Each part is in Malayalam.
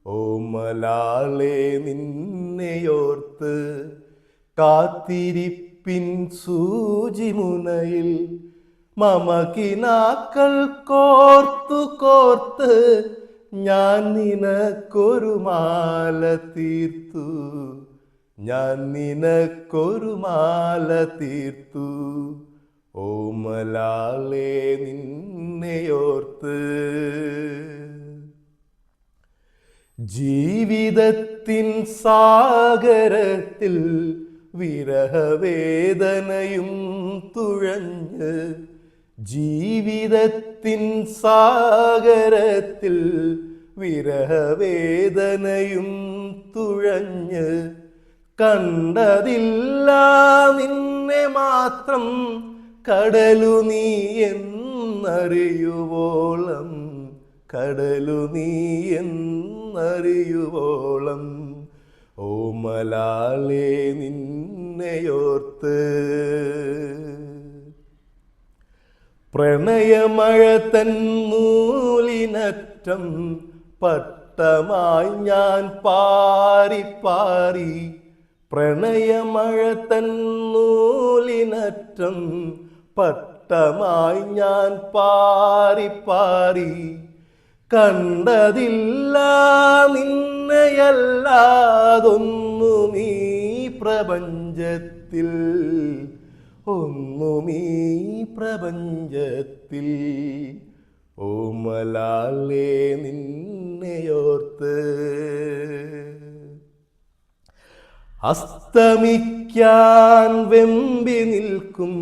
ഓമലാളെ നിന്നെയോർത്ത് കാത്തിരിപ്പിൻ സൂചിമുനയിൽ മമകിനാക്കൾ കോർത്തു കോർത്ത് ഞാൻ നിനക്കൊരു മാല തീർത്തു, ഞാൻ നിനക്കൊരു മാല തീർത്തു. ഓമലാളെ നിന്നെയോർത്ത് ജീവിതത്തിൻ സാഗരത്തിൽ വിരഹവേദനയും തുഴഞ്ഞ്, ജീവിതത്തിൻ സാഗരത്തിൽ വിരഹവേദനയും തുഴഞ്ഞ് കണ്ടതില്ല നിന്നെ മാത്രം കടലു നീ എന്നറിയുവോളം, കടലു നീ എന്നറിയുവോളം. ഓമലാളെ നിന്നെയോർത്ത് പ്രണയമഴ തൻ നൂലിനറ്റം പട്ടമായി ഞാൻ പാറി പാറി, പ്രണയമഴ തൻ നൂലിനറ്റം പട്ടമായി ഞാൻ പാറി പാറി കണ്ടതില്ല നിന്നെയല്ലാതൊന്നുമീ പ്രപഞ്ചത്തിൽ, ഒന്നുമീ പ്രപഞ്ചത്തിൽ. ഓമലാളെ നിന്നെയോർത്ത് അസ്തമിക്കാൻ വെമ്പി നിൽക്കും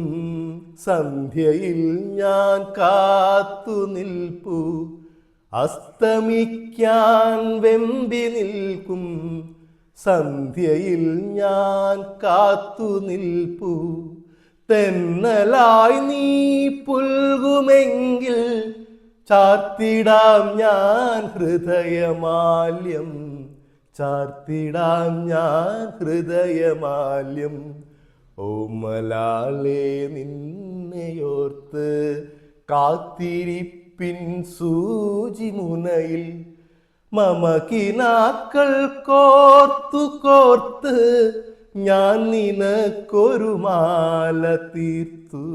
സന്ധ്യയിൽ ഞാൻ കാത്തു നിൽപ്പു, അസ്തമിക്കാൻ വെമ്പി നിൽക്കും സന്ധ്യയിൽ ഞാൻ കാത്തു നിൽപ്പു. തെന്നലായി നീ പുൽകുമെങ്കിൽ ചാർത്തിടാം ഞാൻ ഹൃദയമാല്യം, ചാർത്തിടാം ഞാൻ ഹൃദയമാല്യം. ഓമലാളെ നിന്നെയോർത്ത് കാത്തിരിപ്പിൻ സൂചിമുനയിൽ മമകിനാക്കൾ കോർത്തു കോർത്ത് ഞാൻ നിനക്കൊരു മാല തീർത്തു,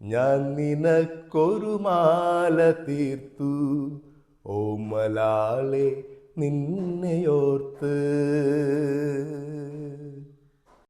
ഞാൻ നിനക്കൊരു മാല തീർത്തു. ഓമലാളെ നിന്നെയോർത്ത്.